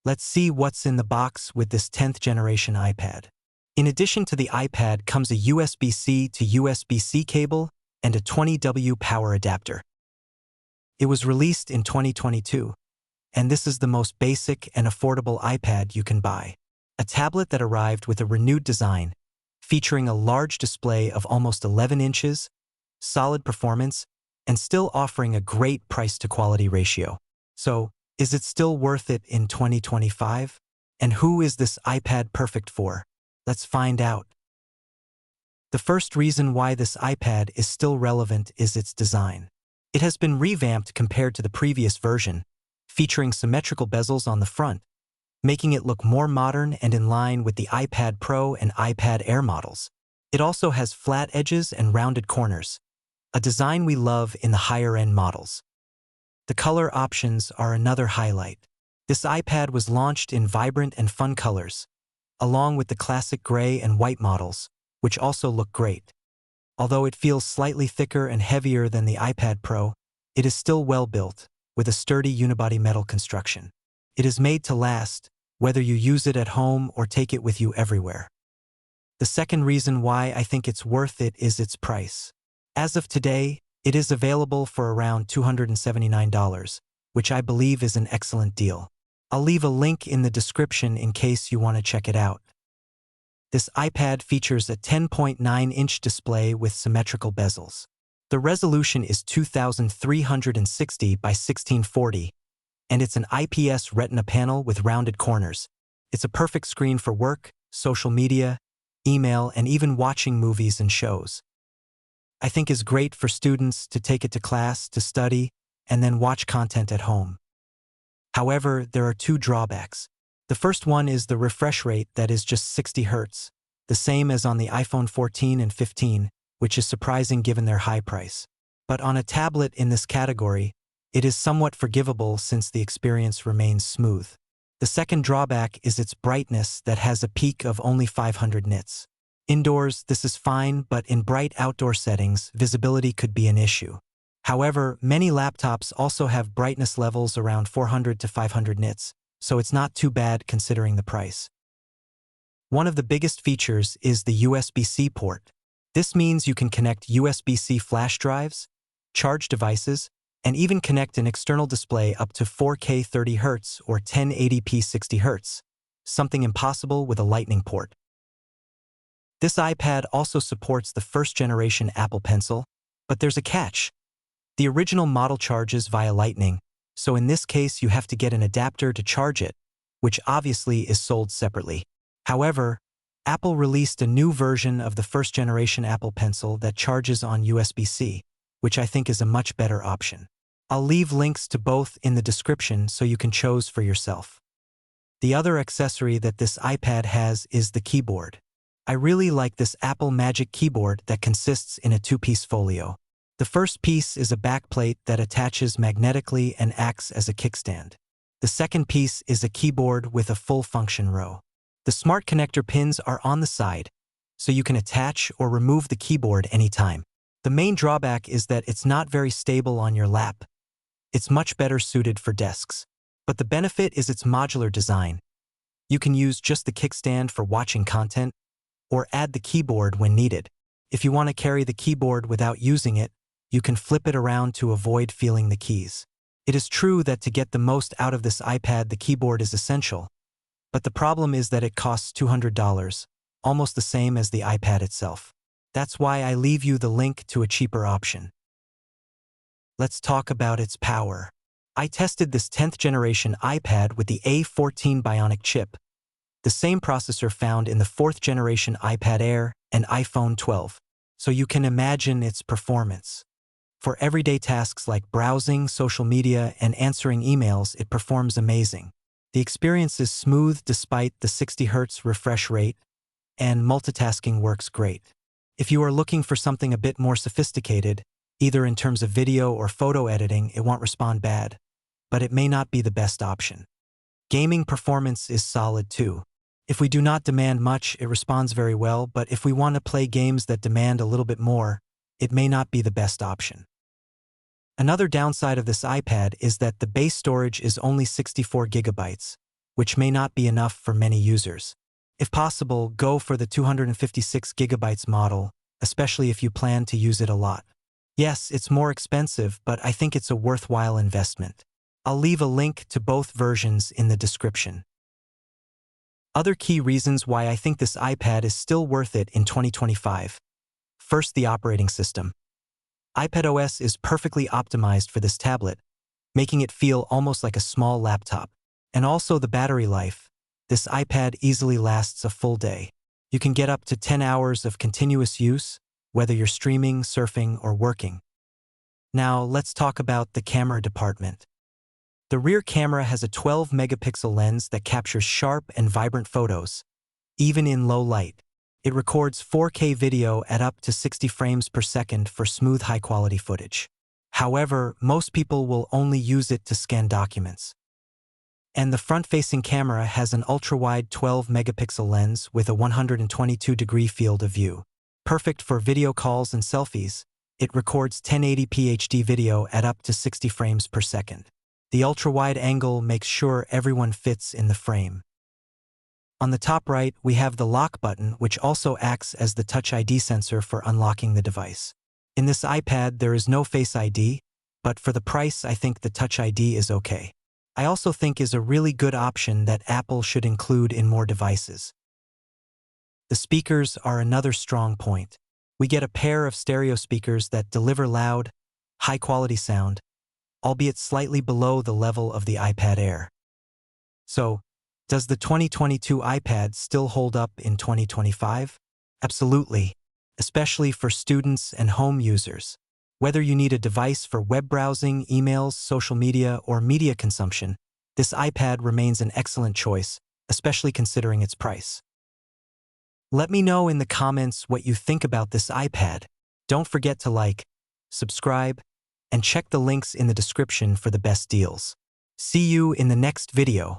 Let's see what's in the box with this 10th generation iPad. In addition to the iPad comes a USB-C to USB-C cable and a 20W power adapter. It was released in 2022, and this is the most basic and affordable iPad you can buy. A tablet that arrived with a renewed design, featuring a large display of almost 11 inches, solid performance, and still offering a great price-to-quality ratio. So, is it still worth it in 2025? And who is this iPad perfect for? Let's find out. The first reason why this iPad is still relevant is its design. It has been revamped compared to the previous version, featuring symmetrical bezels on the front, making it look more modern and in line with the iPad Pro and iPad Air models. It also has flat edges and rounded corners, a design we love in the higher-end models. The color options are another highlight. This iPad was launched in vibrant and fun colors, along with the classic gray and white models, which also look great. Although it feels slightly thicker and heavier than the iPad Pro, it is still well built, with a sturdy unibody metal construction. It is made to last, whether you use it at home or take it with you everywhere. The second reason why I think it's worth it is its price. As of today, it is available for around $279, which I believe is an excellent deal. I'll leave a link in the description in case you want to check it out. This iPad features a 10.9-inch display with symmetrical bezels. The resolution is 2360 by 1640, and it's an IPS Retina panel with rounded corners. It's a perfect screen for work, social media, email, and even watching movies and shows. I think is great for students to take it to class, to study, and then watch content at home. However, there are two drawbacks. The first one is the refresh rate that is just 60 Hz, the same as on the iPhone 14 and 15, which is surprising given their high price. But on a tablet in this category, it is somewhat forgivable since the experience remains smooth. The second drawback is its brightness that has a peak of only 500 nits. Indoors, this is fine, but in bright outdoor settings, visibility could be an issue. However, many laptops also have brightness levels around 400 to 500 nits, so it's not too bad considering the price. One of the biggest features is the USB-C port. This means you can connect USB-C flash drives, charge devices, and even connect an external display up to 4K 30 Hz or 1080p 60 Hz, something impossible with a Lightning port. This iPad also supports the first-generation Apple Pencil, but there's a catch. The original model charges via Lightning, so in this case you have to get an adapter to charge it, which obviously is sold separately. However, Apple released a new version of the first-generation Apple Pencil that charges on USB-C, which I think is a much better option. I'll leave links to both in the description so you can choose for yourself. The other accessory that this iPad has is the keyboard. I really like this Apple Magic keyboard that consists in a two-piece folio. The first piece is a backplate that attaches magnetically and acts as a kickstand. The second piece is a keyboard with a full-function row. The smart connector pins are on the side, so you can attach or remove the keyboard anytime. The main drawback is that it's not very stable on your lap. It's much better suited for desks. But the benefit is its modular design. You can use just the kickstand for watching content, or add the keyboard when needed. If you want to carry the keyboard without using it, you can flip it around to avoid feeling the keys. It is true that to get the most out of this iPad, the keyboard is essential, but the problem is that it costs $200, almost the same as the iPad itself. That's why I leave you the link to a cheaper option. Let's talk about its power. I tested this 10th generation iPad with the A14 Bionic chip, the same processor found in the 4th generation iPad Air and iPhone 12, so you can imagine its performance. For everyday tasks like browsing, social media, and answering emails, it performs amazing. The experience is smooth despite the 60 Hz refresh rate, and multitasking works great. If you are looking for something a bit more sophisticated, either in terms of video or photo editing, it won't respond bad, but it may not be the best option. Gaming performance is solid too. If we do not demand much, it responds very well, but if we want to play games that demand a little bit more, it may not be the best option. Another downside of this iPad is that the base storage is only 64 gigabytes, which may not be enough for many users. If possible, go for the 256GB model, especially if you plan to use it a lot. Yes, it's more expensive, but I think it's a worthwhile investment. I'll leave a link to both versions in the description. Other key reasons why I think this iPad is still worth it in 2025. First, the operating system. iPadOS is perfectly optimized for this tablet, making it feel almost like a small laptop. And also the battery life. This iPad easily lasts a full day. You can get up to 10 hours of continuous use, whether you're streaming, surfing, or working. Now, let's talk about the camera department. The rear camera has a 12-megapixel lens that captures sharp and vibrant photos, even in low light. It records 4K video at up to 60 frames per second for smooth, high-quality footage. However, most people will only use it to scan documents. And the front-facing camera has an ultra-wide 12-megapixel lens with a 122-degree field of view. Perfect for video calls and selfies, it records 1080p HD video at up to 60 frames per second. The ultra-wide angle makes sure everyone fits in the frame. On the top right, we have the lock button, which also acts as the Touch ID sensor for unlocking the device. In this iPad, there is no Face ID, but for the price, I think the Touch ID is okay. I also think is a really good option that Apple should include in more devices. The speakers are another strong point. We get a pair of stereo speakers that deliver loud, high-quality sound, albeit slightly below the level of the iPad Air. So, does the 2022 iPad still hold up in 2025? Absolutely, especially for students and home users. Whether you need a device for web browsing, emails, social media, or media consumption, this iPad remains an excellent choice, especially considering its price. Let me know in the comments what you think about this iPad. Don't forget to like, subscribe, and check the links in the description for the best deals. See you in the next video.